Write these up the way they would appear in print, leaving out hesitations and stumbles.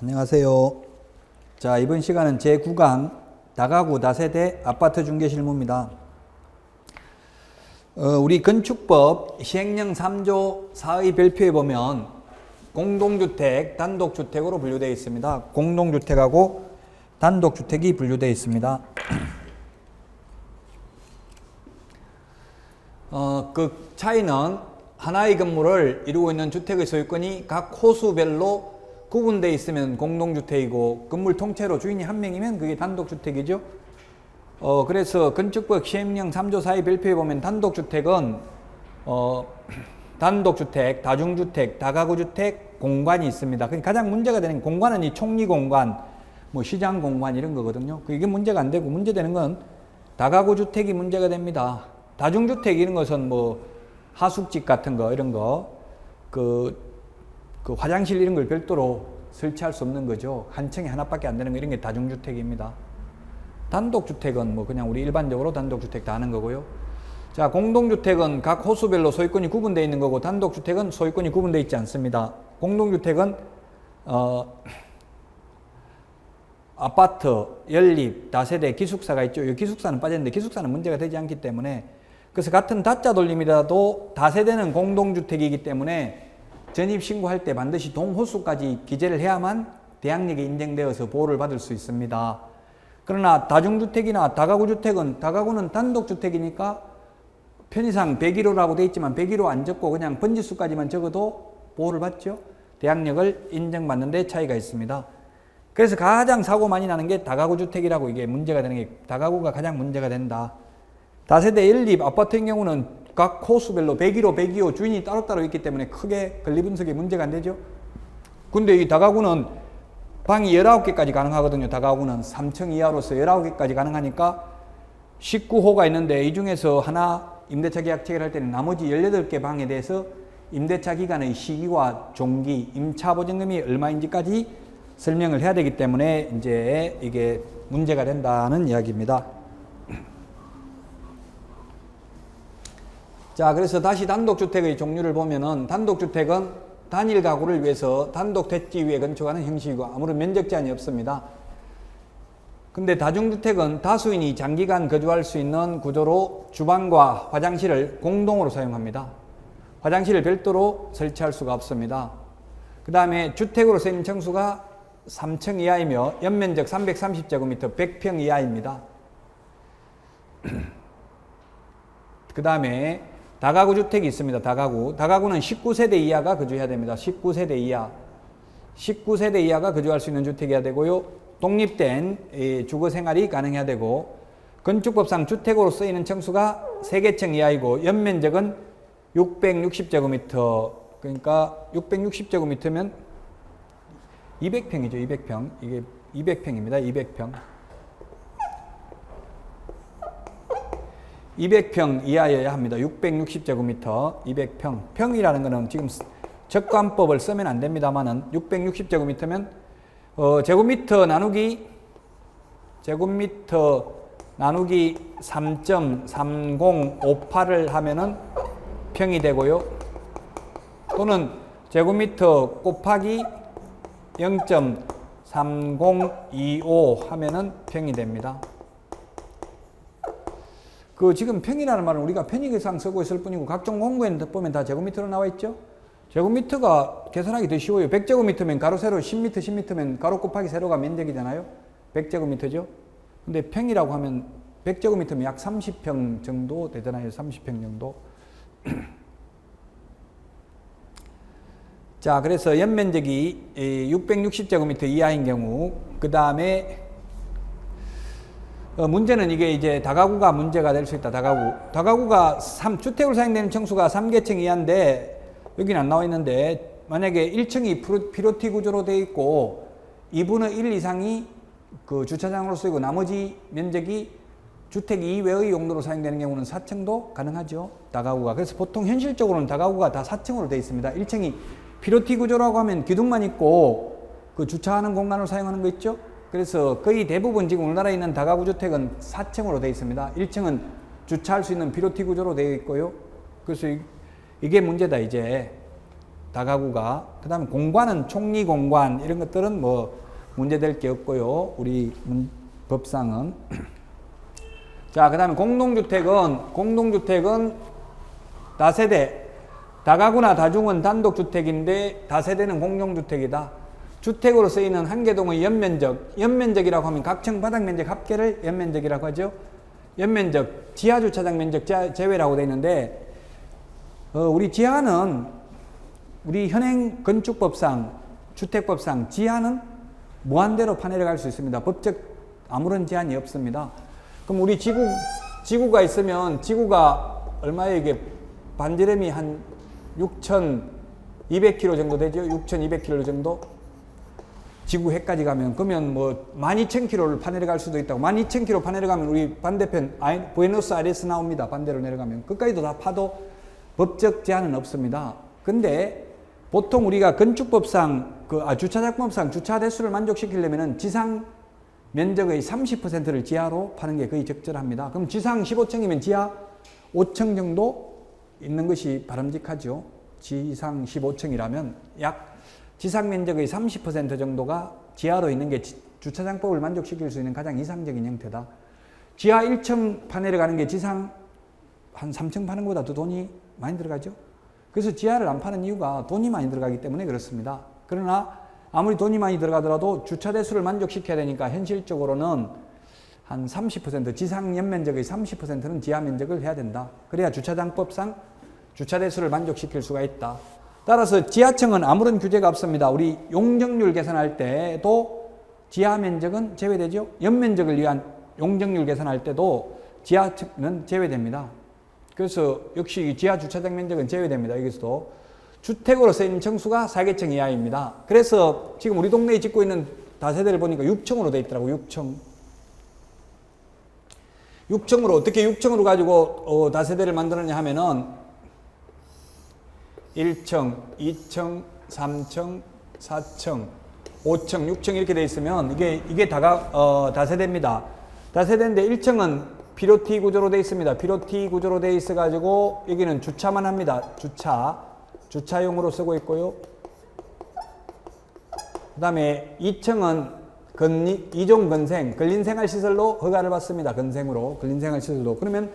안녕하세요. 자, 이번 시간은 제9강 다가구 다세대 아파트 중개 실무입니다. 우리 건축법 시행령 3조 4의 별표에 보면 공동주택, 단독주택으로 분류되어 있습니다. 공동주택하고 단독주택이 분류되어 있습니다. 그 차이는 하나의 건물을 이루고 있는 주택의 소유권이 각 호수별로 구분되어 있으면 공동주택이고 건물 통째로 주인이 한 명이면 그게 단독주택이죠. 그래서 건축법 시행령 3조 4의 별표에 보면 단독주택은 단독주택, 다중주택, 다가구주택, 공간이 있습니다. 가장 문제가 되는 공간은 이 총리공간, 뭐 시장공간 이런 거거든요. 이게 문제가 안 되고 문제되는 건 다가구주택이 문제가 됩니다. 다중주택 이런 것은 뭐 하숙집 같은 거 이런 거 그 화장실 이런 걸 별도로 설치할 수 없는 거죠. 한 층에 하나밖에 안 되는 거 이런 게 다중주택입니다. 단독주택은 뭐 그냥 우리 일반적으로 단독주택 다 하는 거고요. 자, 공동주택은 각 호수별로 소유권이 구분되어 있는 거고 단독주택은 소유권이 구분되어 있지 않습니다. 공동주택은 아파트, 연립, 다세대, 기숙사가 있죠. 이 기숙사는 빠졌는데 기숙사는 문제가 되지 않기 때문에 그래서 같은 다자 돌림이라도 다세대는 공동주택이기 때문에 전입신고할 때 반드시 동호수까지 기재를 해야만 대항력이 인정되어서 보호를 받을 수 있습니다. 그러나 다중주택이나 다가구주택은 다가구는 단독주택이니까 편의상 101호라고 되어 있지만 101호 안 적고 그냥 번지수까지만 적어도 보호를 받죠. 대항력을 인정받는 데 차이가 있습니다. 그래서 가장 사고 많이 나는 게 다가구주택이라고 이게 문제가 되는 게 다가구가 가장 문제가 된다. 다세대 연립 아파트의 경우는 각 호수별로 101호, 102호 주인이 따로따로 있기 때문에 크게 건립분석에 문제가 안 되죠. 근데 이 다가구는 방이 19개까지 가능하거든요. 다가구는 3층 이하로서 19개까지 가능하니까 19호가 있는데 이 중에서 하나 임대차 계약 체결할 때는 나머지 18개 방에 대해서 임대차 기간의 시기와 종기, 임차 보증금이 얼마인지까지 설명을 해야 되기 때문에 이제 이게 문제가 된다는 이야기입니다. 자, 그래서 다시 단독주택의 종류를 보면은 단독주택은 단일 가구를 위해서 단독 대지 위에 건축하는 형식이고 아무런 면적 제한이 없습니다. 근데 다중주택은 다수인이 장기간 거주할 수 있는 구조로 주방과 화장실을 공동으로 사용합니다. 화장실을 별도로 설치할 수가 없습니다. 그 다음에 주택으로 쓰이는 층수가 3층 이하이며 연면적 330제곱미터 100평 이하입니다. 그 다음에 다가구 주택이 있습니다. 다가구는 19세대 이하가 거주해야 됩니다. 19세대 이하. 19세대 이하가 거주할 수 있는 주택이어야 되고요. 독립된 주거 생활이 가능해야 되고 건축법상 주택으로 쓰이는 층수가 3개층 이하이고 연면적은 660제곱미터 그러니까 660제곱미터면 200평이죠. 200평. 이게 200평입니다. 200평. 200평 이하여야 합니다. 660제곱미터, 200평. 평이라는 거는 지금 적관법을 쓰면 안 됩니다만은 660제곱미터면 제곱미터 나누기 3.3058을 하면은 평이 되고요. 또는 제곱미터 곱하기 0.3025 하면은 평이 됩니다. 지금 평이라는 말은 우리가 편의계상 쓰고 있을 뿐이고 각종 공고에 보면 다 제곱미터로 나와 있죠. 제곱미터가 계산하기 더 쉬워요. 100제곱미터면 가로 세로 10m, 10m면 가로 곱하기 세로가 면적이잖아요. 100제곱미터죠. 근데 평이라고 하면 100제곱미터면 약 30평 정도 되잖아요. 30평 정도. 자, 그래서 연면적이 660제곱미터 이하인 경우 그 다음에 문제는 이게 이제 다가구가 문제가 될 수 있다. 다가구가 주택으로 사용되는 층수가 3개층 이하인데 여기는 안 나와 있는데 만약에 1층이 피로티 구조로 되어 있고 2분의 1 이상이 그 주차장으로 쓰이고 나머지 면적이 주택 이외의 용도로 사용되는 경우는 4층도 가능하죠. 다가구가. 그래서 보통 현실적으로는 다가구가 다 4층으로 되어 있습니다. 1층이 피로티 구조라고 하면 기둥만 있고 그 주차하는 공간으로 사용하는 거 있죠. 그래서 거의 대부분 지금 우리나라에 있는 다가구 주택은 4층으로 되어 있습니다. 1층은 주차할 수 있는 피로티 구조로 되어 있고요. 그래서 이게 문제다 이제. 다가구가. 그 다음에 공관은 총리공관 이런 것들은 뭐 문제될 게 없고요. 우리 법상은. 자, 그 다음에 공동주택은 다세대, 다가구나 다중은 단독주택인데 다세대는 공동주택이다. 주택으로 쓰이는 한 개동의 연면적이라고 하면 각층 바닥 면적 합계를 연면적이라고 하죠. 연면적, 지하주차장 면적 제외라고 되어 있는데, 우리 지하는 우리 현행 건축법상, 주택법상 지하는 무한대로 파내려갈 수 있습니다. 법적 아무런 제한이 없습니다. 그럼 우리 지구가 있으면 지구가 얼마에 이게 반지름이 한 6,200km 정도 되죠? 6,200km 정도? 지구 해까지 가면, 그러면 뭐 12,000km를 파내려갈 수도 있다고. 12,000km 파내려가면 우리 반대편 부에노스아이레스 나옵니다. 반대로 내려가면. 끝까지도 다 파도 법적 제한은 없습니다. 근데 보통 우리가 건축법상, 주차장법상 주차 대수를 만족시키려면은 지상 면적의 30%를 지하로 파는 게 거의 적절합니다. 그럼 지상 15층이면 지하 5층 정도 있는 것이 바람직하죠. 지상 15층이라면 약 지상 면적의 30% 정도가 지하로 있는 게 주차장법을 만족시킬 수 있는 가장 이상적인 형태다. 지하 1층 파내려가는 게 지상 한 3층 파는 것보다 더 돈이 많이 들어가죠. 그래서 지하를 안 파는 이유가 돈이 많이 들어가기 때문에 그렇습니다. 그러나 아무리 돈이 많이 들어가더라도 주차 대수를 만족시켜야 되니까 현실적으로는 한 30%, 지상 연면적의 30%는 지하 면적을 해야 된다. 그래야 주차장법상 주차 대수를 만족시킬 수가 있다. 따라서 지하층은 아무런 규제가 없습니다. 우리 용적률 계산할 때도 지하 면적은 제외되죠. 연면적을 위한 용적률 계산할 때도 지하층은 제외됩니다. 그래서 역시 지하 주차장 면적은 제외됩니다. 여기서도 주택으로 쓰이는 층수가 4개층 이하입니다. 그래서 지금 우리 동네에 짓고 있는 다세대를 보니까 6층으로 되어 있더라고요. 6층. 6층으로 어떻게 6층으로 가지고 다세대를 만들었냐 하면은 1층, 2층, 3층, 4층, 5층, 6층 이렇게 되어 있으면 이게 다세대입니다. 다세대인데 1층은 피로티 구조로 되어 있습니다. 피로티 구조로 되어 있어 가지고 여기는 주차만 합니다. 주차용으로 쓰고 있고요. 그 다음에 2층은 이종 건생, 근린생활시설로 허가를 받습니다. 건생으로, 근린생활시설로. 그러면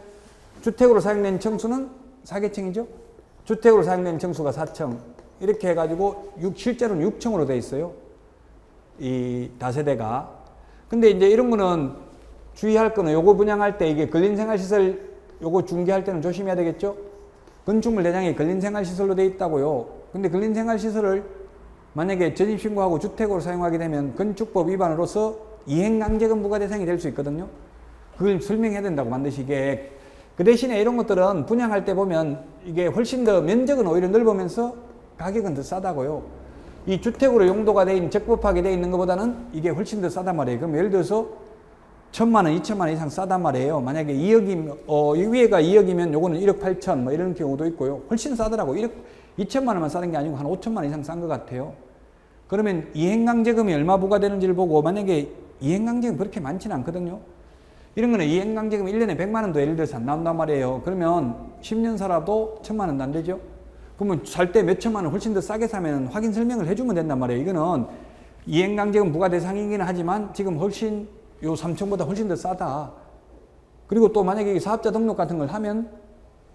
주택으로 사용된 층수는 4개층이죠. 주택으로 사용된 층수가 4층. 이렇게 해가지고 실제로는 6층으로 되어 있어요. 이 다세대가. 근데 이제 이런 거는 주의할 거는 요거 분양할 때 이게 근린생활시설 요거 중개할 때는 조심해야 되겠죠. 건축물 대장이 근린생활시설로 되어 있다고요. 근데 근린생활시설을 만약에 전입신고하고 주택으로 사용하게 되면 건축법 위반으로서 이행강제금 부과 대상이 될 수 있거든요. 그걸 설명해야 된다고 반드시 이게. 그 대신에 이런 것들은 분양할 때 보면 이게 훨씬 더 면적은 오히려 넓으면서 가격은 더 싸다고요. 이 주택으로 용도가 돼 있는 적법하게 돼 있는 것보다는 이게 훨씬 더 싸단 말이에요. 그럼 예를 들어서 1,000만 원, 2천만 원 이상 싸단 말이에요. 만약에 2억이면, 이 위에가 2억이면 요거는 1억 8천 뭐 이런 경우도 있고요. 훨씬 싸더라고. 2천만 원만 싸는 게 아니고 한 5천만 원 이상 싼 것 같아요. 그러면 이행강제금이 얼마 부과되는지를 보고 만약에 이행강제금 그렇게 많지는 않거든요. 이런 거는 이행강제금 1년에 100만 원도 예를 들어서 안 나온단 말이에요. 그러면 10년 살아도 1,000만 원도 안 되죠. 그러면 살 때 몇 천만 원 훨씬 더 싸게 사면 확인 설명을 해주면 된단 말이에요. 이거는 이행강제금 부과 대상이기는 하지만 지금 훨씬 요 3층보다 훨씬 더 싸다. 그리고 또 만약에 사업자 등록 같은 걸 하면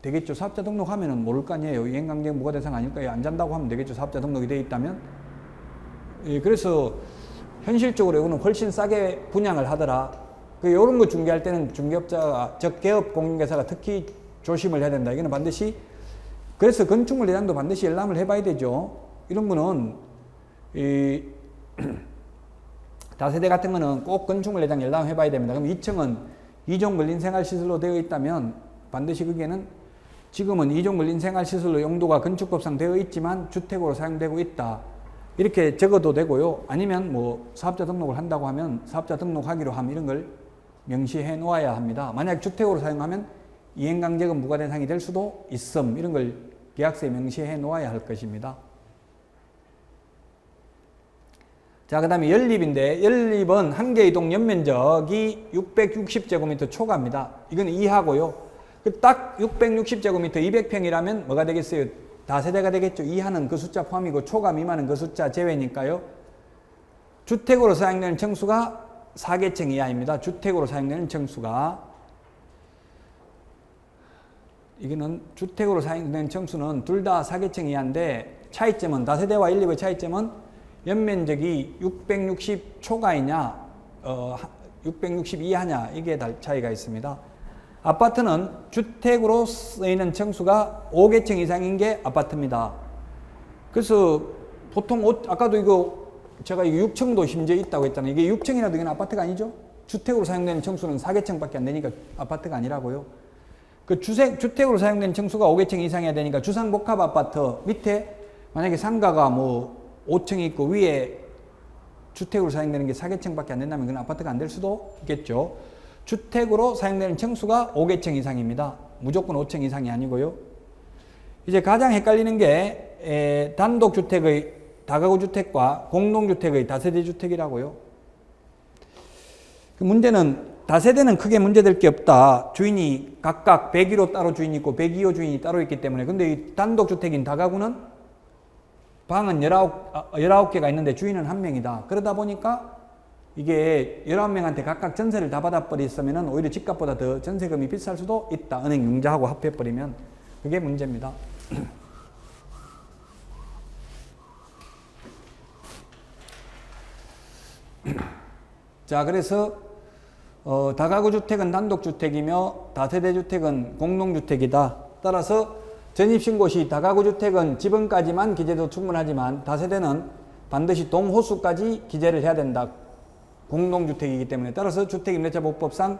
되겠죠. 사업자 등록하면은 모를 거 아니에요. 이행강제금 부과 대상 아닐까요? 안 잔다고 하면 되겠죠. 사업자 등록이 되어 있다면. 예, 그래서 현실적으로 이거는 훨씬 싸게 분양을 하더라. 이런 거 중개할 때는 중개업자가, 개업 공인중개사가 특히 조심을 해야 된다. 이거는 반드시, 그래서 건축물 대장도 반드시 열람을 해봐야 되죠. 이런 거는, 다세대 같은 거는 꼭 건축물 대장 열람 해봐야 됩니다. 그럼 2층은 이종 근린생활시설로 되어 있다면 반드시 거기에는 지금은 이종 근린생활시설로 용도가 건축법상 되어 있지만 주택으로 사용되고 있다. 이렇게 적어도 되고요. 아니면 뭐 사업자 등록을 한다고 하면 사업자 등록하기로 함 이런 걸 명시해 놓아야 합니다. 만약 주택으로 사용하면 이행강제금 부과 대상이 될 수도 있음. 이런 걸 계약서에 명시해 놓아야 할 것입니다. 자, 그 다음에 연립인데, 연립은 한 개의 동 연면적이 660제곱미터 초과입니다. 이건 이하고요. 딱 660제곱미터 200평이라면 뭐가 되겠어요? 다세대가 되겠죠. 이하는 그 숫자 포함이고 초가 미만은 그 숫자 제외니까요. 주택으로 사용되는 층수가 4계층 이하입니다. 주택으로 사용되는 층수가. 이거는 주택으로 사용되는 층수는 둘 다 4계층 이하인데 차이점은 다세대와 1, 2의 차이점은 연면적이 660 초가이냐 660 이하냐 이게 차이가 있습니다. 아파트는 주택으로 쓰이는 층수가 5계층 이상인 게 아파트입니다. 그래서 보통 아까도 이거 제가 6층도 심지어 있다고 했잖아요. 이게 6층이라도 이건 아파트가 아니죠. 주택으로 사용되는 층수는 4계층밖에 안 되니까 아파트가 아니라고요. 그 주택으로 사용되는 층수가 5계층 이상이어야 되니까 주상복합 아파트 밑에 만약에 상가가 뭐 5층이 있고 위에 주택으로 사용되는 게 4계층밖에 안 된다면 그건 아파트가 안 될 수도 있겠죠. 주택으로 사용되는 층수가 5계층 이상입니다. 무조건 5층 이상이 아니고요. 이제 가장 헷갈리는 게 단독주택의 다가구 주택과 공동주택의 다세대 주택이라고요. 그 문제는 다세대는 크게 문제될 게 없다. 주인이 각각 101호 따로 주인이 있고 102호 주인이 따로 있기 때문에. 근데 이 단독주택인 다가구는 방은 19개가 있는데 주인은 1명이다. 그러다 보니까 이게 19명한테 각각 전세를 다 받아버렸으면 오히려 집값보다 더 전세금이 비쌀 수도 있다. 은행 융자하고 합해버리면. 그게 문제입니다. 자, 그래서 다가구 주택은 단독주택이며 다세대 주택은 공동주택이다. 따라서 전입신고 시 다가구 주택은 지번까지만 기재도 충분하지만 다세대는 반드시 동호수까지 기재를 해야 된다. 공동주택이기 때문에. 따라서 주택임대차보호법상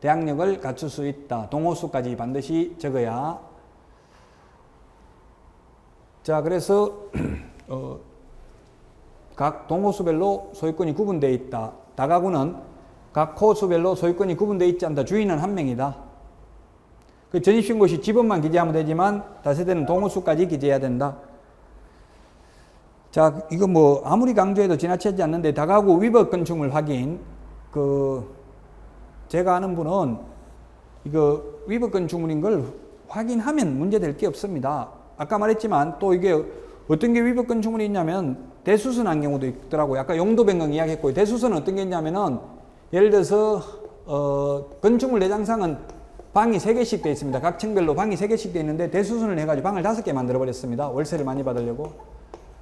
대항력을 갖출 수 있다. 동호수까지 반드시 적어야. 자, 그래서 각 동호수별로 소유권이 구분되어 있다. 다가구는 각 호수별로 소유권이 구분되어 있지 않다. 주인은 1명이다. 그 전입신고 시 지번만 기재하면 되지만 다세대는 동호수까지 기재해야 된다. 자, 이거 뭐 아무리 강조해도 지나치지 않는데 다가구 위법 건축물 확인. 제가 아는 분은 이거 위법 건축물인 걸 확인하면 문제될 게 없습니다. 아까 말했지만 또 이게 어떤 게 위법 건축물이 있냐면 대수선한 경우도 있더라고요. 아까 용도 변경 이야기했고요. 대수선은 어떤 게 있냐면은 예를 들어서 건축물 내장상은 방이 3개씩 되어 있습니다. 각 층별로 방이 3개씩 되어 있는데 대수선을 해가지고 방을 5개 만들어 버렸습니다. 월세를 많이 받으려고.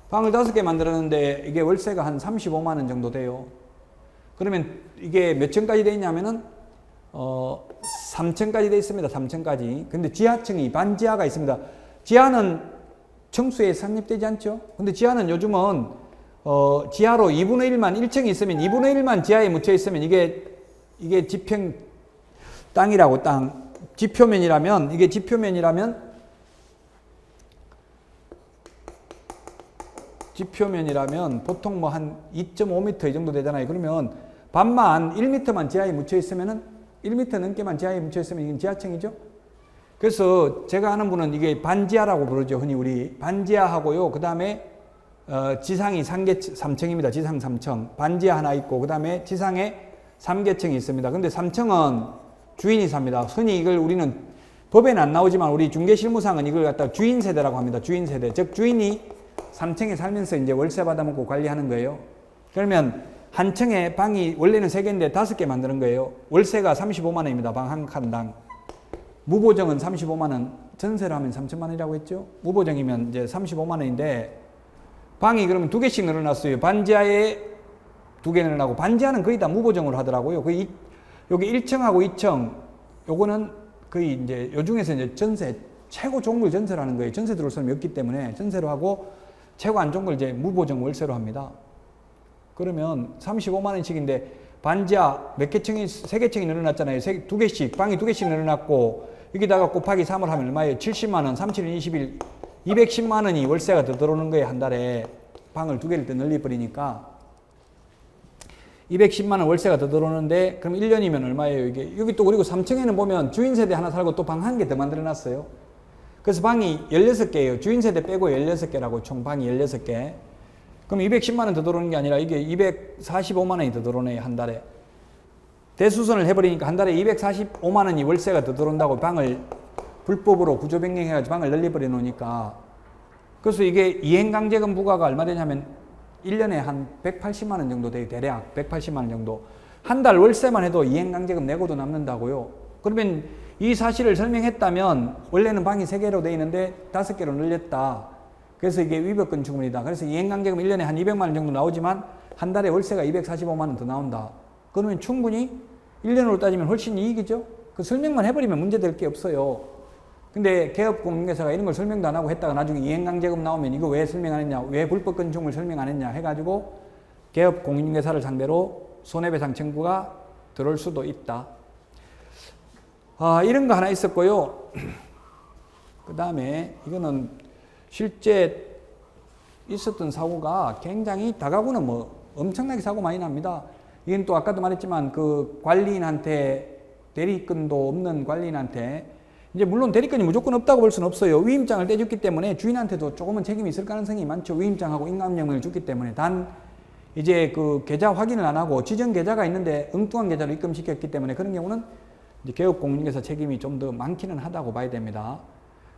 방을 5개 만들었는데 이게 월세가 한 35만 원 정도 돼요. 그러면 이게 몇 층까지 되어 있냐면은 3층까지 되어 있습니다. 3층까지. 근데 지하층이 반지하가 있습니다. 지하는 층수에 산입되지 않죠. 근데 지하는 요즘은 지하로 2분의 1만 1층이 있으면 2분의 1만 지하에 묻혀 있으면 이게 지평 땅이라고 땅 지표면이라면 이게 지표면이라면 보통 뭐 한 2.5m 이 정도 되잖아요. 그러면 반만 1m만 지하에 묻혀 있으면은 1m 넘게만 지하에 묻혀 있으면 이건 지하층이죠. 그래서 제가 아는 분은 이게 반지하라고 부르죠. 흔히 우리 반지하하고요. 그 다음에 지상이 3층입니다. 지상 3층. 반지하 하나 있고 그 다음에 지상에 3계층이 있습니다. 근데 3층은 주인이 삽니다. 흔히 이걸 우리는 법에는 안 나오지만 우리 중개실무상은 이걸 갖다 주인 세대라고 합니다. 주인 세대. 즉 주인이 3층에 살면서 이제 월세 받아먹고 관리하는 거예요. 그러면 한 층에 방이 원래는 3개인데 5개 만드는 거예요. 월세가 35만 원입니다. 방 한 칸당. 무보정은 35만 원, 전세로 하면 3천만 원이라고 했죠. 무보정이면 이제 35만 원인데 방이 그러면 2개씩 늘어났어요. 반지하에 2개 늘어나고 반지하는 거의 다 무보정으로 하더라고요. 여기 1층하고 2층 요거는 거의 이제 요 중에서 이제 전세 최고 좋은 걸 전세로 하는 거예요. 전세 들어올 사람이 없기 때문에 전세로 하고 최고 안 좋은 걸 이제 무보정 월세로 합니다. 그러면 35만 원씩인데 반지하 몇 개층이 3개층이 늘어났잖아요. 2개씩 방이 2개씩 늘어났고 여기다가 곱하기 3을 하면 얼마예요? 70만 원, 37일 20일 210만 원이 월세가 더 들어오는 거예요. 한 달에 방을 2개를 더 늘려버리니까 210만 원 월세가 더 들어오는데 그럼 1년이면 얼마예요? 이게 여기 또 그리고 3층에는 보면 주인 세대 하나 살고 또 방 1개 더 만들어 놨어요. 그래서 방이 16개예요. 주인 세대 빼고 16개라고 총 방이 16개. 그럼 210만 원 더 들어오는 게 아니라 이게 245만 원이 더 들어오네요. 한 달에. 대수선을 해버리니까 한 달에 245만 원이 월세가 더 들어온다고 방을 불법으로 구조 변경해가지고 방을 늘려버려 놓으니까 그래서 이게 이행강제금 부과가 얼마 되냐면 1년에 한 180만 원 정도 돼요. 대략 180만 원 정도. 한 달 월세만 해도 이행강제금 내고도 남는다고요. 그러면 이 사실을 설명했다면 원래는 방이 3개로 돼 있는데 5개로 늘렸다. 그래서 이게 위법건축물이다. 그래서 이행강제금 1년에 한 200만 원 정도 나오지만 한 달에 월세가 245만 원 더 나온다. 그러면 충분히 1년으로 따지면 훨씬 이익이죠. 그 설명만 해버리면 문제될 게 없어요. 근데 개업공인중개사가 이런 걸 설명도 안 하고 했다가 나중에 이행강제금 나오면 이거 왜 설명 안 했냐, 왜 불법건축물 설명 안 했냐 해가지고 개업공인중개사를 상대로 손해배상 청구가 들어올 수도 있다. 이런 거 하나 있었고요. 그 다음에 이거는 실제 있었던 사고가 굉장히 다가구는 뭐 엄청나게 사고 많이 납니다. 이건 또 아까도 말했지만 그 관리인한테 대리권도 없는 관리인한테 이제 물론 대리권이 무조건 없다고 볼 수는 없어요. 위임장을 떼줬기 때문에 주인한테도 조금은 책임이 있을 가능성이 많죠. 위임장하고 인감명령을 줬기 때문에. 단 이제 그 계좌 확인을 안 하고 지정 계좌가 있는데 엉뚱한 계좌로 입금시켰기 때문에 그런 경우는 이제 개업공인중개사 책임이 좀 더 많기는 하다고 봐야 됩니다.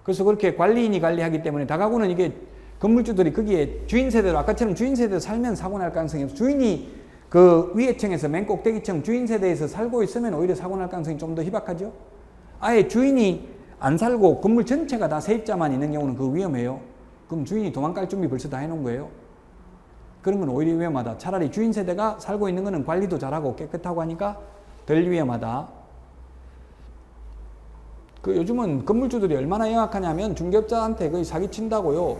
그래서 그렇게 관리인이 관리하기 때문에 다가구는 이게 건물주들이 거기에 주인 세대로 아까처럼 주인 세대로 살면 사고 날 가능성이 없어요. 주인이 그 위에층에서 맨 꼭대기층 주인 세대에서 살고 있으면 오히려 사고 날 가능성이 좀 더 희박하죠. 아예 주인이 안 살고 건물 전체가 다 세입자만 있는 경우는 그거 위험해요. 그럼 주인이 도망갈 준비 벌써 다 해놓은 거예요. 그런 건 오히려 위험하다. 차라리 주인 세대가 살고 있는 거는 관리도 잘하고 깨끗하고 하니까 덜 위험하다. 그 요즘은 건물주들이 얼마나 영악하냐면 중개업자한테 거의 사기친다고요.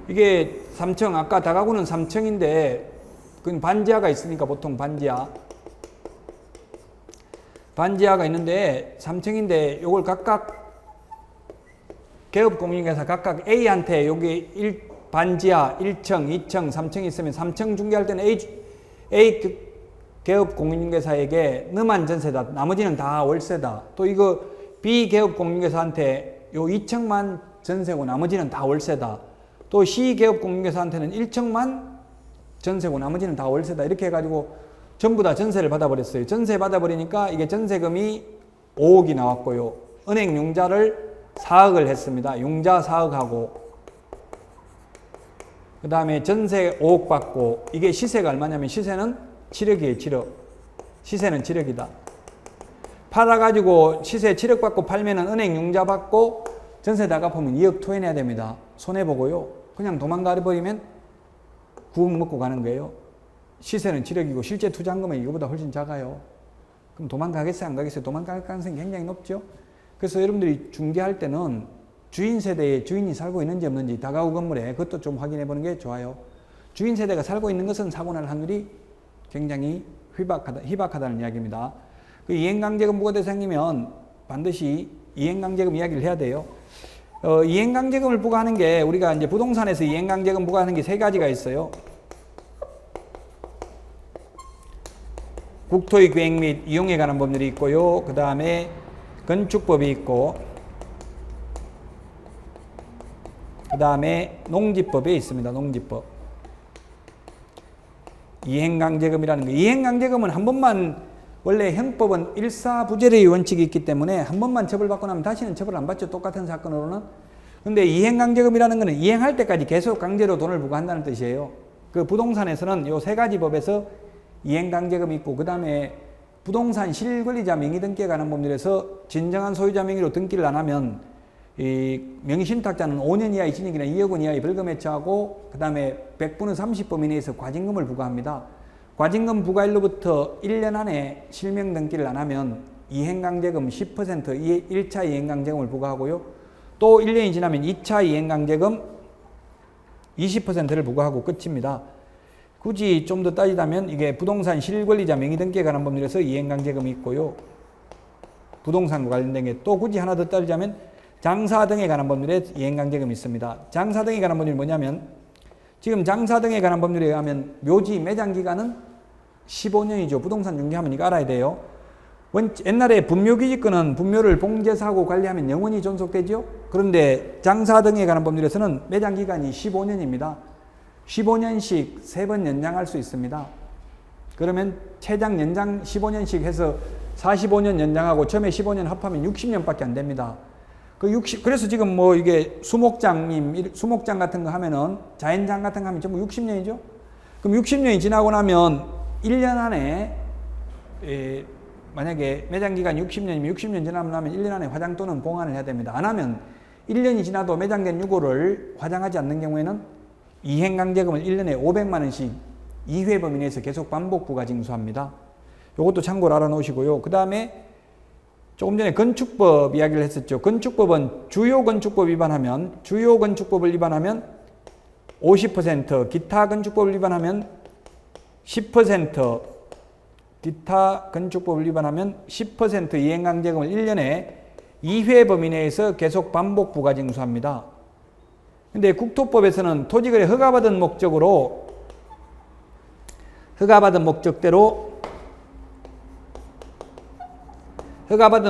이게 3층, 아까 다가구는 3층인데 그건 반지하가 있으니까 보통 반지하가 있는데 3층인데 요걸 각각 개업공인중개사 각각 A한테 여기 반지하 1층, 2층, 3층 있으면 3층 중개할 때는 A 개업공인중개사에게 너만 전세다. 나머지는 다 월세다. 또 이거 B 개업공인중개사한테 요 2층만 전세고 나머지는 다 월세다. 또 C 개업공인중개사한테는 1층만 전세고 나머지는 다 월세다. 이렇게 해가지고 전부 다 전세를 받아버렸어요. 전세 받아버리니까 이게 전세금이 5억이 나왔고요. 은행 융자를 4억을 했습니다. 융자 4억하고 그 다음에 전세 5억 받고 이게 시세가 얼마냐면 시세는 7억이에요. 7억. 시세는 7억이다. 팔아가지고 시세 7억 받고 팔면은 은행 융자 받고 전세 다 갚으면 2억 토해내야 됩니다. 손해보고요. 그냥 도망가버리면 구억 먹고 가는 거예요. 시세는 7억이고 실제 투자한 거면 이거보다 훨씬 작아요. 그럼 도망가겠어요? 안 가겠어요? 도망갈 가능성이 굉장히 높죠. 그래서 여러분들이 중개할 때는 주인 세대에 주인이 살고 있는지 없는지 다가구 건물에 그것도 좀 확인해 보는 게 좋아요. 주인 세대가 살고 있는 것은 사고 날 확률이 굉장히 희박하다는 이야기입니다. 그 이행강제금 부과 대상이면 반드시 이행강제금 이야기를 해야 돼요. 이행강제금을 부과하는 게 우리가 이제 부동산에서 이행강제금 부과하는 게 3가지가 있어요. 국토의 계획 및 이용에 관한 법률이 있고요. 그 다음에 건축법이 있고 그 다음에 농지법에 있습니다. 농지법. 이행강제금이라는 거. 이행강제금은 한 번만 원래 형법은 일사부재의 원칙이 있기 때문에 한 번만 처벌받고 나면 다시는 처벌 안 받죠. 똑같은 사건으로는. 근데 이행강제금이라는 것은 이행할 때까지 계속 강제로 돈을 부과한다는 뜻이에요. 그 부동산에서는 요 3가지 법에서 이행강제금이 있고 그 다음에 부동산 실권리자 명의등기에 관한 법률에서 진정한 소유자 명의로 등기를 안 하면 이 명의신탁자는 5년 이하의 징역이나 2억 원 이하의 벌금에 처하고 그 다음에 100분의 30법 이내에서 과징금을 부과합니다. 과징금 부과일로부터 1년 안에 실명 등기를 안 하면 이행강제금 10% 1차 이행강제금을 부과하고요. 또 1년이 지나면 2차 이행강제금 20%를 부과하고 끝입니다. 굳이 좀 더 따지자면 이게 부동산 실권리자 명의등기에 관한 법률에서 이행강제금이 있고요. 부동산과 관련된 게 또 굳이 하나 더 따지자면 장사 등에 관한 법률에 이행강제금이 있습니다. 장사 등에 관한 법률이 뭐냐면 지금 장사 등에 관한 법률에 의하면 묘지 매장 기간은 15년이죠. 부동산 중개하면 이거 알아야 돼요. 옛날에 분묘기지권은 분묘를 봉제사하고 관리하면 영원히 존속되죠. 그런데 장사 등에 관한 법률에서는 매장 기간이 15년입니다. 15년씩 3번 연장할 수 있습니다. 그러면 최장 연장 15년씩 해서 45년 연장하고 처음에 15년 합하면 60년밖에 안 됩니다. 그래서 지금 뭐 이게 수목장 같은 거 하면은, 자연장 같은 거 하면 전부 60년이죠? 그럼 60년이 지나고 나면 1년 안에, 만약에 매장 기간 60년이면 60년 지나면 1년 안에 화장 또는 봉환을 해야 됩니다. 안 하면 1년이 지나도 매장된 유고를 화장하지 않는 경우에는 이행강제금을 1년에 500만 원씩 2회 범위 내에서 계속 반복 부과 징수합니다. 이것도 참고로 알아놓으시고요. 그 다음에 조금 전에 건축법 이야기를 했었죠. 건축법은 주요 건축법 위반하면, 주요 건축법을 위반하면 50%, 기타 건축법을 위반하면 10%, 기타 건축법을 위반하면 10% 이행강제금을 1년에 2회 범위 내에서 계속 반복 부과 징수합니다. 근데 국토법에서는 토지거래 허가받은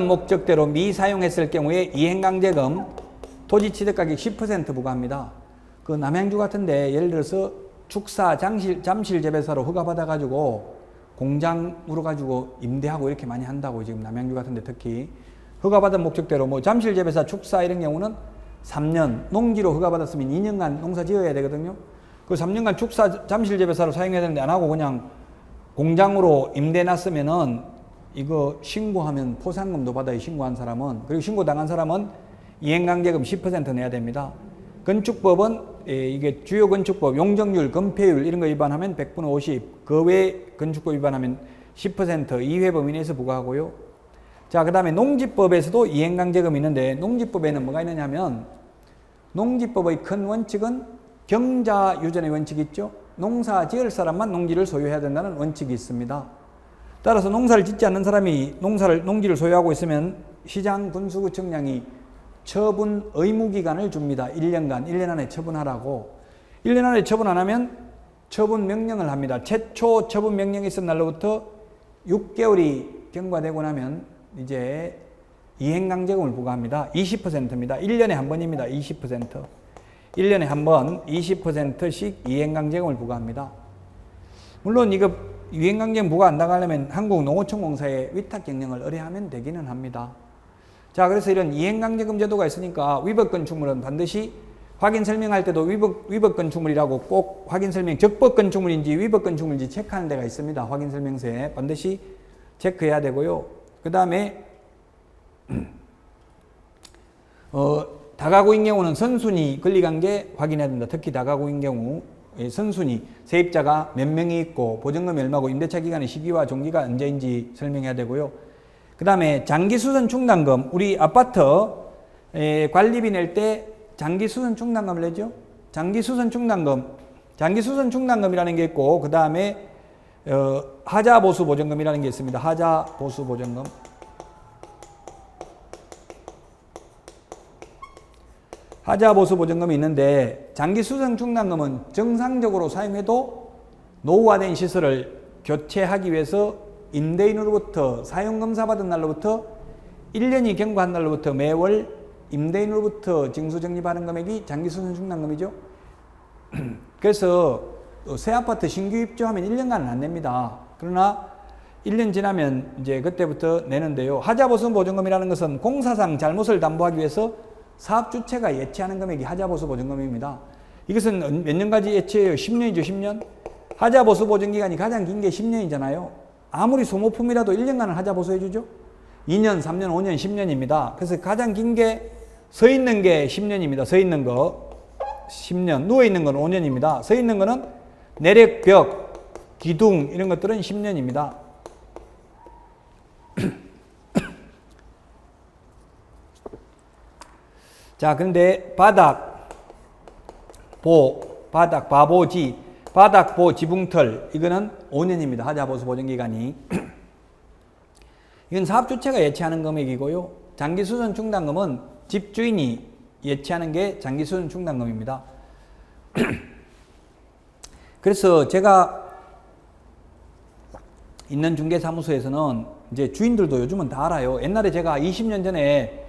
목적대로 미사용했을 경우에 이행강제금 토지취득가격 10% 부과합니다. 그 남양주 같은데 예를 들어서 축사, 잠실 재배사로 허가받아가지고 공장으로 가지고 임대하고 이렇게 많이 한다고 지금 남양주 같은데 특히 허가받은 목적대로 뭐 잠실 재배사, 축사 이런 경우는 3년, 농지로 허가받았으면 2년간 농사 지어야 되거든요. 그 3년간 축사, 잠실 재배사로 사용해야 되는데 안 하고 그냥 공장으로 임대 놨으면은 이거 신고하면 포상금도 받아요, 신고한 사람은. 그리고 신고당한 사람은 이행강제금 10% 내야 됩니다. 건축법은 이게 주요 건축법, 용적률, 건폐율 이런 거 위반하면 100분의 50, 그 외 건축법 위반하면 10% 2회 범위 내에서 부과하고요. 자, 그 다음에 농지법에서도 이행강제금이 있는데 농지법에는 뭐가 있느냐 하면 농지법의 큰 원칙은 경자유전의 원칙이 있죠. 농사 지을 사람만 농지를 소유해야 된다는 원칙이 있습니다. 따라서 농사를 짓지 않는 사람이 농지를 소유하고 있으면 시장 군수구청장이 처분 의무기간을 줍니다. 1년간, 1년 안에 처분하라고. 1년 안에 처분 안 하면 처분 명령을 합니다. 최초 처분 명령이 있은 날로부터 6개월이 경과되고 나면 이제 이행강제금을 부과합니다. 20%입니다. 1년에 한 번입니다. 20%. 1년에 한 번 20%씩 이행강제금을 부과합니다. 물론 이거 이행강제금 부과 안 나가려면 한국농어촌공사에 위탁경영을 의뢰하면 되기는 합니다. 자, 그래서 이런 이행강제금 제도가 있으니까 위법건축물은 반드시 확인 설명할 때도 위법건축물이라고 꼭 확인 설명, 적법건축물인지 위법건축물인지 체크하는 데가 있습니다. 확인 설명서에 반드시 체크해야 되고요. 그 다음에 다가구인 경우는 선순위 권리관계 확인해야 됩니다. 특히 다가구인 경우 선순위, 세입자가 몇 명이 있고 보증금이 얼마고 임대차 기간의 시기와 종기가 언제인지 설명해야 되고요. 그 다음에 장기수선 충당금, 우리 아파트 관리비 낼 때 장기수선 충당금을 내죠. 장기수선 충당금이라는 게 있고, 그 다음에 하자보수 보증금이라는 게 있습니다. 하자보수 보증금. 하자보수 보증금이 있는데 장기수선 충당금은 정상적으로 사용해도 노후화된 시설을 교체하기 위해서 임대인으로부터 사용검사 받은 날로부터 1년이 경과한 날로부터 매월 임대인으로부터 징수적립하는 금액이 장기수선 충당금이죠. 그래서 새 아파트 신규 입주하면 1년간은 안 냅니다. 그러나 1년 지나면 이제 그때부터 내는데요. 하자보수 보증금이라는 것은 공사상 잘못을 담보하기 위해서 사업 주체가 예치하는 금액이 하자보수 보증금입니다. 이것은 몇 년까지 예치해요? 10년이죠, 10년. 하자보수 보증기간이 가장 긴 게 10년이잖아요. 아무리 소모품이라도 1년간은 하자보수 해주죠. 2년, 3년, 5년, 10년입니다. 그래서 가장 긴 게 서 있는 게 10년입니다. 서 있는 거 10년, 누워 있는 건 5년입니다. 서 있는 거는 내력, 벽, 기둥 이런 것들은 10년입니다. 자, 그런데 바보지, 바닥보, 지붕털 이거는 5년입니다. 하자보수 보증기간이. 이건 사업주체가 예치하는 금액이고요. 장기수선 충당금은 집주인이 예치하는 게 장기수선 충당금입니다. 그래서 제가 있는 중개사무소에서는 이제 주인들도 요즘은 다 알아요. 옛날에 제가 20년 전에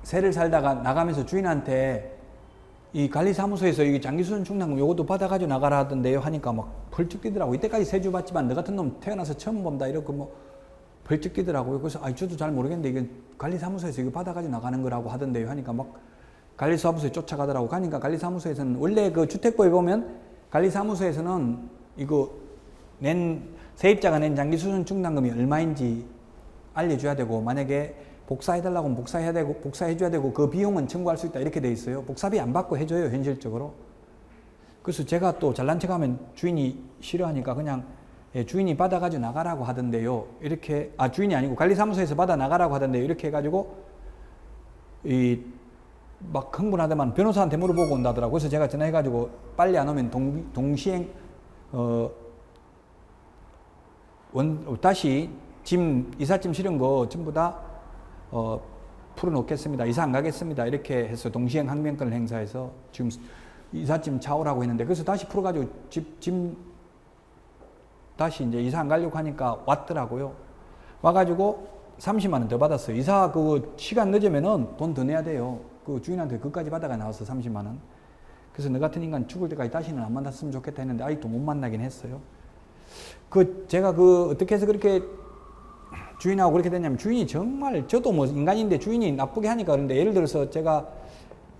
세를 살다가 나가면서 주인한테 이 관리사무소에서 이 장기수선 충당금 요것도 받아가지고 나가라 하던데요 하니까 막 펄쩍 뛰더라고. 이때까지 세주 받지만 너 같은 놈 태어나서 처음 본다 이러고 뭐 벌쩍 뛰더라고요. 그래서 저도 잘 모르겠는데 이게 관리사무소에서 이거 받아가지고 나가는 거라고 하던데요. 하니까 막 관리사무소에 쫓아가더라고. 가니까 관리사무소에서는 원래 그 주택법에 보면 관리사무소에서는 이거 세입자가 낸 장기수선 충당금이 얼마인지 알려줘야 되고, 만약에 복사해달라고 하면 복사해줘야 되고, 그 비용은 청구할 수 있다 이렇게 돼 있어요. 복사비 안 받고 해줘요, 현실적으로. 그래서 제가 또 잘난 척하면 주인이 싫어하니까 그냥 주인이 받아가지고 나가라고 하던데요. 이렇게 주인이 아니고 관리사무소에서 받아 나가라고 하던데요. 이렇게 해가지고 막 흥분하더만 변호사한테 물어보고 온다더라고. 그래서 제가 전화해가지고 빨리 안 오면 동시행 다시 이삿짐 실은 거 전부 다 풀어놓겠습니다. 이사 안 가겠습니다. 이렇게 해서 동시행 항명권을 행사해서 지금 이삿짐 차오라고 했는데, 그래서 다시 풀어가지고 짐 다시 이제 이사 안 가려고 하니까 왔더라고요. 와가지고 30만 원 더 받았어요. 이사 그 시간 늦으면은 돈 더 내야 돼요. 그 주인한테 그까지 받아가 나와서 30만 원. 그래서 너 같은 인간 죽을 때까지 다시는 안 만났으면 좋겠다 했는데 아직도 못 만나긴 했어요. 제가 어떻게 해서 그렇게 주인하고 그렇게 됐냐면, 주인이 정말, 저도 뭐 인간인데 주인이 나쁘게 하니까 그런데, 예를 들어서 제가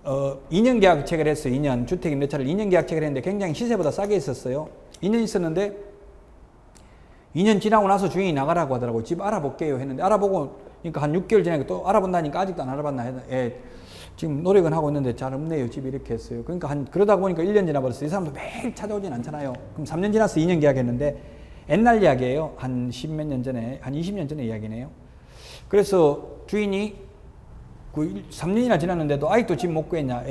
2년 계약책을 했어요. 2년 주택임대차를 2년 계약책을 했는데 굉장히 시세보다 싸게 했었어요. 2년 있었는데 2년 지나고 나서 주인이 나가라고 하더라고요. 집 알아볼게요 했는데, 알아보고 그러니까 한 6개월 지나니까 또 알아본다니까 아직도 안 알아봤나 지금 노력은 하고 있는데 잘 없네요. 집이 이렇게 했어요. 그러니까 그러다 보니까 1년 지나버렸어요. 이 사람도 매일 찾아오진 않잖아요. 그럼 3년 지나서 2년 계약했는데, 옛날 이야기예요. 한 10몇 년 전에, 한 20년 전의 이야기네요. 그래서 주인이 3년이나 지났는데도 아직도 집 못 구했냐.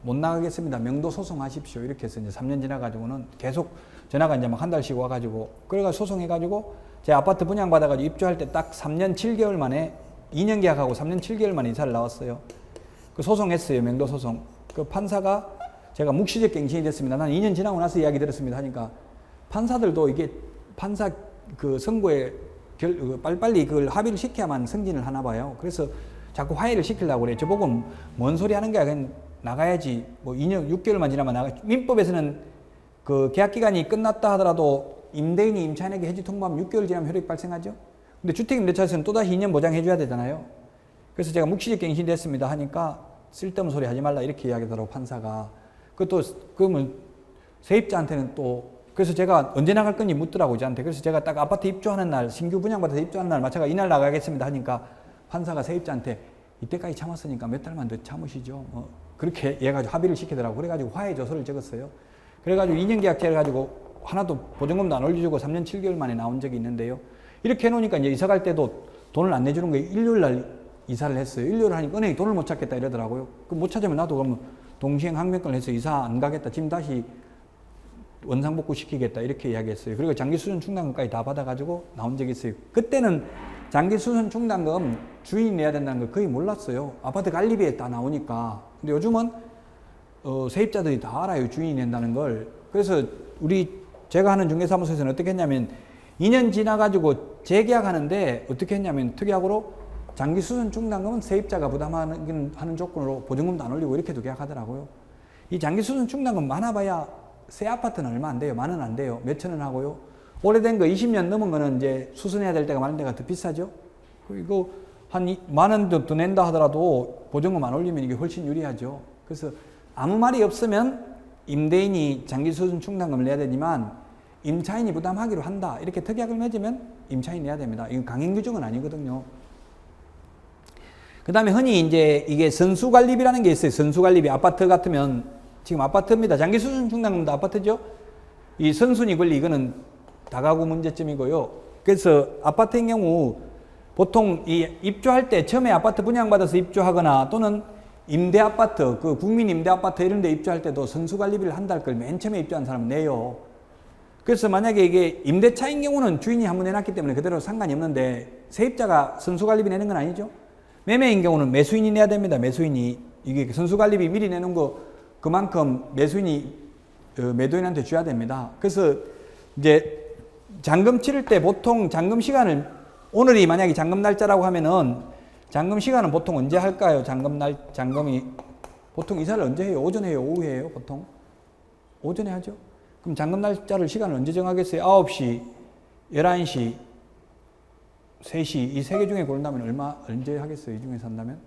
못 나가겠습니다. 명도 소송하십시오. 이렇게 해서 이제 3년 지나가지고는 계속 전화가 이제 막 한 달씩 와가지고, 그래가지고 소송해가지고 제 아파트 분양받아가지고 입주할 때 딱 3년 7개월 만에, 2년 계약하고 3년 7개월 만에 이사를 나왔어요. 그 소송했어요. 명도 소송. 그 판사가, 제가 묵시적 갱신이 됐습니다. 난 2년 지나고 나서 이야기 들었습니다. 하니까 판사들도 이게 판사 선고에 빨리빨리 그걸 합의를 시켜야만 승진을 하나 봐요. 그래서 자꾸 화해를 시키려고 그래. 저보고 뭔 소리 하는 거야. 그냥 나가야지. 뭐 2년, 6개월만 지나면 나가. 민법에서는 그 계약 기간이 끝났다 하더라도 임대인이 임차인에게 해지 통보하면 6개월 지나면 효력이 발생하죠. 근데 주택임대차에서는 또다시 2년 보장해 줘야 되잖아요. 그래서 제가 묵시적 갱신이 됐습니다 하니까 쓸데없는 소리 하지 말라 이렇게 이야기하더라고, 판사가. 그러면 세입자한테는 또, 그래서 제가 언제 나갈 건지 묻더라고, 저한테. 그래서 제가 딱 아파트 입주하는 날, 신규 분양받아서 입주하는 날 맞춰가 이날 나가겠습니다 하니까 판사가 세입자한테 이때까지 참았으니까 몇 달만 더 참으시죠. 그렇게 해가지고 합의를 시키더라고. 그래가지고 화해 조서를 적었어요. 그래가지고 2년 계약제를 가지고 하나도 보증금도 안 올려주고 3년 7개월 만에 나온 적이 있는데요. 이렇게 해놓으니까 이제 이사 갈 때도 돈을 안 내주는 거예요. 일요일 날 이사를 했어요. 일요일 하니까 은행이 돈을 못 찾겠다 이러더라고요. 못 찾으면 나도 그러면 동시행 항명권을 해서 이사 안 가겠다. 지금 다시 원상복구 시키겠다 이렇게 이야기했어요. 그리고 장기수선 충당금까지 다 받아가지고 나온 적이 있어요. 그때는 장기수선 충당금 주인이 내야 된다는 걸 거의 몰랐어요. 아파트 관리비에 다 나오니까. 근데 요즘은 세입자들이 다 알아요. 주인이 낸다는 걸. 그래서 제가 하는 중개사무소에서는 어떻게 했냐면 2년 지나가지고 재계약하는데 어떻게 했냐면 특약으로 장기수선 충당금은 세입자가 부담하는 조건으로 보증금도 안 올리고 이렇게도 계약하더라고요. 이 장기수선 충당금 많아봐야 새 아파트는 얼마 안 돼요. 만 원 안 돼요. 몇천 원 하고요. 오래된 거 20년 넘은 거는 이제 수선해야 될 때가 많은 데가 더 비싸죠. 그리고 한 만 원 더 낸다 하더라도 보증금 안 올리면 이게 훨씬 유리하죠. 그래서 아무 말이 없으면 임대인이 장기수선 충당금을 내야 되지만 임차인이 부담하기로 한다. 이렇게 특약을 맺으면 임차인이 내야 됩니다. 이건 강행 규정은 아니거든요. 그 다음에 흔히 이제 이게 선수관리비라는 게 있어요. 선수관리비. 아파트 같으면 지금 아파트입니다. 장기수선 충당금도 아파트죠. 이 선순위 권리 이거는 다가구 문제점이고요. 그래서 아파트의 경우 보통 이 입주할 때 처음에 아파트 분양받아서 입주하거나 또는 임대아파트, 그 국민임대아파트 이런 데 입주할 때도 선수관리비를 한 달 걸 맨 처음에 입주한 사람은 내요. 그래서 만약에 이게 임대차인 경우는 주인이 한번 내놨기 때문에 그대로 상관이 없는데 세입자가 선수관리비 내는 건 아니죠. 매매인 경우는 매수인이 내야 됩니다. 매수인이. 이게 선수관리비 미리 내는 거 그만큼 매수인이 매도인한테 줘야 됩니다. 그래서 이제 잔금 치를 때 보통 잔금 시간을, 오늘이 만약에 잔금 날짜라고 하면은 잔금 시간은 보통 언제 할까요? 잔금이 보통 이사를 언제 해요? 오전에 해요? 오후에 해요? 보통? 오전에 하죠? 그럼 잔금 날짜를 시간을 언제 정하겠어요? 9시, 11시, 3시 이 세 개 중에 고른다면 언제 하겠어요? 이 중에서 한다면?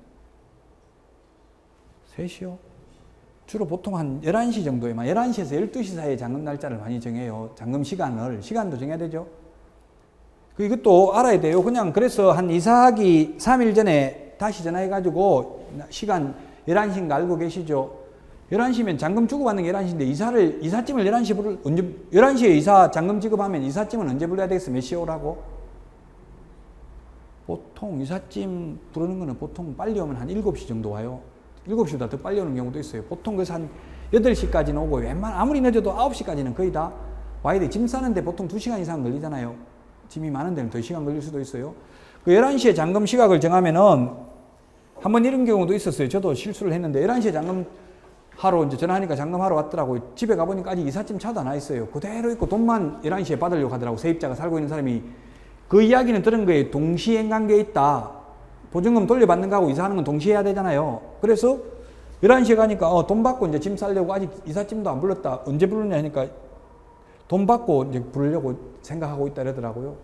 3시요? 주로 보통 한 11시 정도에만 11시에서 12시 사이에 잔금 날짜를 많이 정해요. 잔금 시간도 정해야 되죠. 이것도 알아야 돼요. 그냥 그래서 한 이사하기 3일 전에 다시 전화해가지고 시간 11시인 거 알고 계시죠? 11시면 잔금 주고받는 게 11시인데 이삿짐을 11시에 이사 잔금 지급하면 이삿짐은 언제 불러야 되겠어? 몇 시에 오라고? 보통 이삿짐 부르는 거는 보통 빨리 오면 한 7시 정도 와요. 7시보다 더 빨리 오는 경우도 있어요. 보통 그래서 한 8시까지는 오고 아무리 늦어도 9시까지는 거의 다 와야 돼. 짐 싸는데 보통 2시간 이상 걸리잖아요. 짐이 많은 데는 더 시간 걸릴 수도 있어요. 그 11시에 잔금 시각을 정하면은 한번 이런 경우도 있었어요. 저도 실수를 했는데 11시에 잔금 하러 이제 전화하니까 잔금하러 왔더라고요. 집에 가보니까 아직 이삿짐 차도 안 와 있어요. 그대로 있고 돈만 11시에 받으려고 하더라고. 세입자가 살고 있는 사람이. 그 이야기는 들은 거예요. 동시행 관계에 있다. 보증금 돌려받는 거하고 이사하는 건 동시에 해야 되잖아요. 그래서 11시에 가니까 돈 받고 이제 짐 싸려고 아직 이삿짐도 안 불렀다. 언제 부르냐 하니까 돈 받고 이제 부르려고 생각하고 있다 이러더라고요.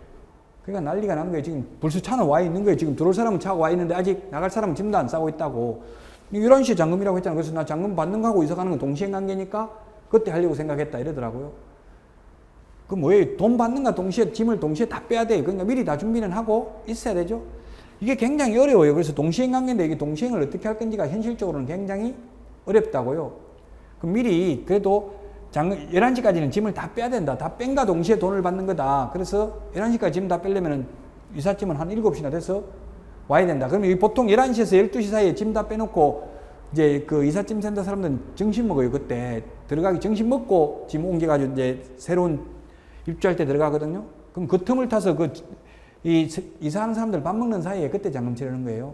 그러니까 난리가 난 거예요. 지금 벌써 차는 와 있는 거예요. 지금 들어올 사람은 차가 와 있는데 아직 나갈 사람은 짐도 안 싸고 있다고. 11시에 잔금이라고 했잖아요. 그래서 나 잔금 받는 거하고 이사 가는 건 동시행 관계니까 그때 하려고 생각했다 이러더라고요. 그 뭐예요? 돈 받는 거 동시에 짐을 동시에 다 빼야 돼요. 그러니까 미리 다 준비는 하고 있어야 되죠. 이게 굉장히 어려워요. 그래서 동시행 관계인데 이게 동시행을 어떻게 할 건지가 현실적으로는 굉장히 어렵다고요. 그럼 미리 그래도 11시까지는 짐을 다 빼야 된다. 다 뺀가 동시에 돈을 받는 거다. 그래서 11시까지 짐 다 빼려면 이삿짐은 한 7시나 돼서 와야 된다. 그러면 보통 11시에서 12시 사이에 짐 다 빼놓고 이제 그 이삿짐 센터 사람들은 점심 먹어요. 그때 들어가기 점심 먹고 짐 옮겨가지고 이제 새로운 입주할 때 들어가거든요. 그럼 그 틈을 타서 이사하는 사람들 밥 먹는 사이에 그때 잔금 치르는 거예요.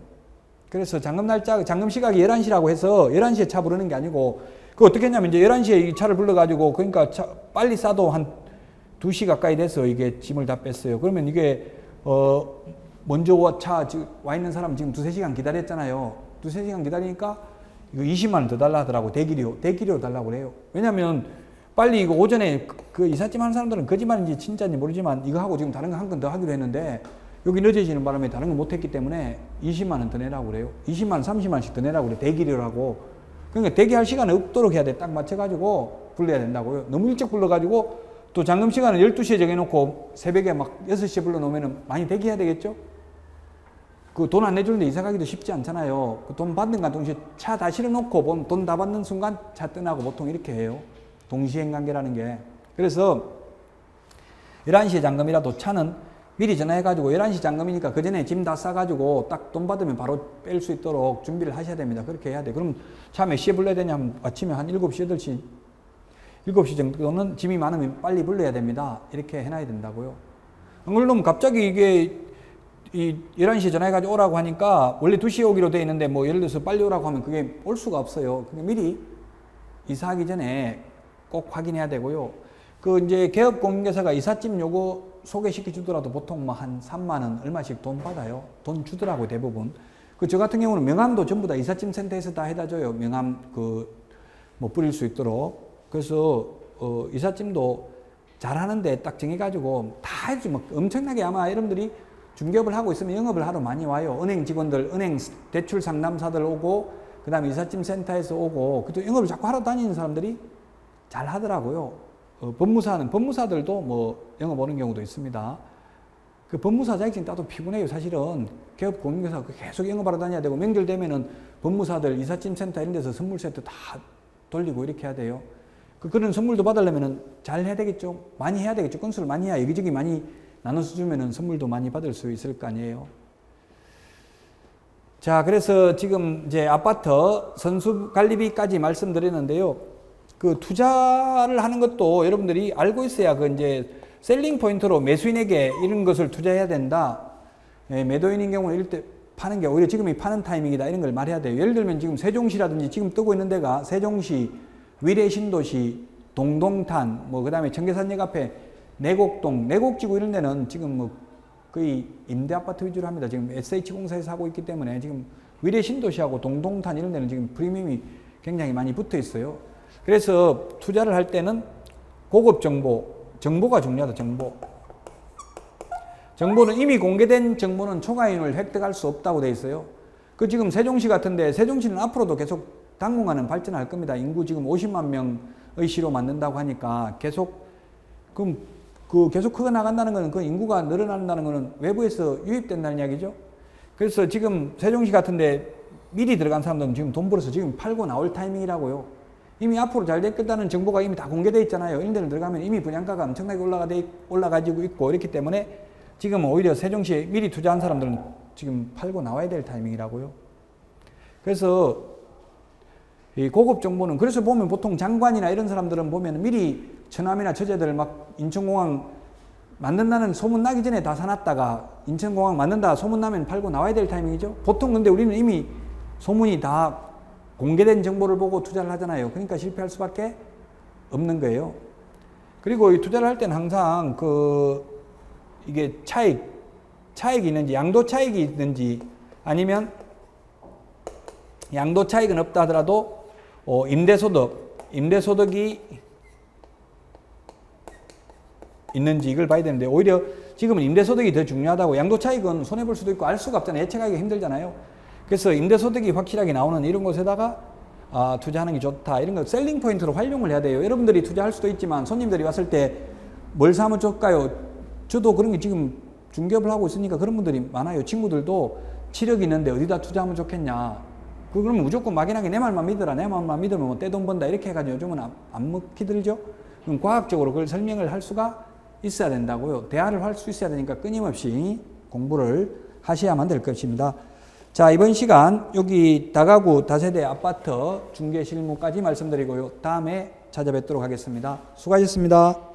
그래서 잔금 시각이 11시라고 해서 11시에 차 부르는 게 아니고, 그 어떻게 했냐면 이제 11시에 이 차를 불러가지고, 그러니까 빨리 싸도 한 2시 가까이 돼서 이게 짐을 다 뺐어요. 그러면 이게, 먼저 와 있는 사람 지금 2-3시간 기다렸잖아요. 2-3시간 기다리니까 이거 20만 원 더 달라 하더라고. 대기료 달라고 그래요. 왜냐면 빨리 이거 오전에 그 이삿짐 하는 사람들은 거짓말인지 진짜인지 모르지만 이거 하고 지금 다른 거 한 건 더 하기로 했는데 여기 늦어지는 바람에 다른 거 못했기 때문에 20만 원 더 내라고 그래요. 20만 원, 30만 원씩 더 내라고 그래. 대기료라고. 그러니까 대기할 시간이 없도록 해야 돼. 딱 맞춰가지고 불러야 된다고요. 너무 일찍 불러가지고 또 잔금 시간을 12시에 정해놓고 새벽에 막 6시에 불러놓으면 많이 대기해야 되겠죠? 그 돈 안 내주는데 이사 가기도 쉽지 않잖아요. 그 돈 받는 건 동시에 차 다 실어놓고 돈 다 받는 순간 차 떠나고 보통 이렇게 해요. 동시행 관계라는 게. 그래서 11시에 잔금이라도 차는 미리 전화해가지고 11시 잔금이니까 그 전에 짐 다 싸가지고 딱 돈 받으면 바로 뺄 수 있도록 준비를 하셔야 됩니다. 그렇게 해야 돼. 그럼 차 몇 시에 불러야 되냐면 아침에 한 7시, 8시, 7시 정도는 짐이 많으면 빨리 불러야 됩니다. 이렇게 해놔야 된다고요. 물론 갑자기 이게 11시에 전화해가지고 오라고 하니까 원래 2시에 오기로 돼 있는데 뭐 예를 들어서 빨리 오라고 하면 그게 올 수가 없어요. 그러니까 미리 이사하기 전에 꼭 확인해야 되고요. 그 이제 개업공개사가 이삿짐 요거 소개시켜 주더라도 보통 뭐 한 3만 원 얼마씩 돈 받아요. 돈 주더라고요, 대부분. 저 같은 경우는 명함도 전부 다 이삿짐 센터에서 다 해다 줘요. 명함 뭐 뿌릴 수 있도록. 그래서 이삿짐도 잘 하는데 딱 정해가지고 다 해주지. 막 엄청나게 아마 여러분들이 중개업을 하고 있으면 영업을 하러 많이 와요. 은행 직원들, 은행 대출 상담사들 오고, 그 다음에 이삿짐 센터에서 오고, 또 영업을 자꾸 하러 다니는 사람들이 잘 하더라고요. 법무사들도 뭐 영업 오는 경우도 있습니다. 그 법무사 자격증 따도 피곤해요. 사실은 개업 공인중개사 계속 영업하러 다녀야 되고, 명절 되면은 법무사들 이삿짐 센터 이런 데서 선물 세트 다 돌리고 이렇게 해야 돼요. 그런 선물도 받으려면은 잘 해야 되겠죠. 많이 해야 되겠죠. 건수를 많이 해야 여기저기 많이 나눠서 주면은 선물도 많이 받을 수 있을 거 아니에요. 자, 그래서 지금 이제 아파트 선수 관리비까지 말씀드렸는데요. 그 투자를 하는 것도 여러분들이 알고 있어야 그 이제 셀링 포인트로 매수인에게 이런 것을 투자해야 된다. 매도인인 경우는 이럴 때 파는 게 오히려 지금이 파는 타이밍이다. 이런 걸 말해야 돼요. 예를 들면 지금 세종시라든지 지금 뜨고 있는 데가 세종시, 위례신도시, 동동탄, 뭐 그 다음에 청계산역 앞에 내곡동, 내곡지구 이런 데는 지금 뭐 거의 임대아파트 위주로 합니다. 지금 SH공사에서 하고 있기 때문에 지금 위례신도시하고 동동탄 이런 데는 지금 프리미엄이 굉장히 많이 붙어 있어요. 그래서 투자를 할 때는 고급 정보가 중요하다. 정보. 정보는 이미 공개된 정보는 초과이윤을 획득할 수 없다고 돼 있어요. 그 지금 세종시 같은데 세종시는 앞으로도 계속 당분간은 발전할 겁니다. 인구 지금 50만 명의 시로 만든다고 하니까 계속 그럼 계속 커 나간다는 거는 그 인구가 늘어난다는 거는 외부에서 유입된다는 이야기죠. 그래서 지금 세종시 같은데 미리 들어간 사람들은 지금 돈 벌어서 지금 팔고 나올 타이밍이라고요. 이미 앞으로 잘 됐다는 정보가 이미 다 공개되어 있잖아요. 임대를 들어가면 이미 분양가가 엄청나게 올라가지고 있고 이렇기 때문에 지금 오히려 세종시에 미리 투자한 사람들은 지금 팔고 나와야 될 타이밍이라고요. 그래서 이 고급 정보는 그래서 보면 보통 장관이나 이런 사람들은 보면 미리 처남이나 처제들 막 인천공항 만든다는 소문 나기 전에 다 사놨다가 인천공항 만든다 소문 나면 팔고 나와야 될 타이밍이죠. 보통 근데 우리는 이미 소문이 다 공개된 정보를 보고 투자를 하잖아요. 그러니까 실패할 수밖에 없는 거예요. 그리고 이 투자를 할 때는 항상 이게 차익이 있는지 양도 차익이 있는지 아니면 양도 차익은 없다 하더라도 임대소득이 있는지 이걸 봐야 되는데 오히려 지금은 임대소득이 더 중요하다고. 양도 차익은 손해볼 수도 있고 알 수가 없잖아요. 예측하기가 힘들잖아요. 그래서 임대소득이 확실하게 나오는 이런 곳에다가 투자하는 게 좋다. 이런 거 셀링 포인트로 활용을 해야 돼요. 여러분들이 투자할 수도 있지만 손님들이 왔을 때 뭘 사면 좋을까요? 저도 그런 게 지금 중개업을 하고 있으니까 그런 분들이 많아요. 친구들도 7억 있는데 어디다 투자하면 좋겠냐. 그러면 무조건 막연하게 내 말만 믿어라. 내 말만 믿으면 뭐 떼돈 번다. 이렇게 해가지고 요즘은 안 먹히 들죠. 그럼 과학적으로 그걸 설명을 할 수가 있어야 된다고요. 대화를 할 수 있어야 되니까 끊임없이 공부를 하셔야만 될 것입니다. 자, 이번 시간 여기 다가구 다세대 아파트 중개 실무까지 말씀드리고요. 다음에 찾아뵙도록 하겠습니다. 수고하셨습니다.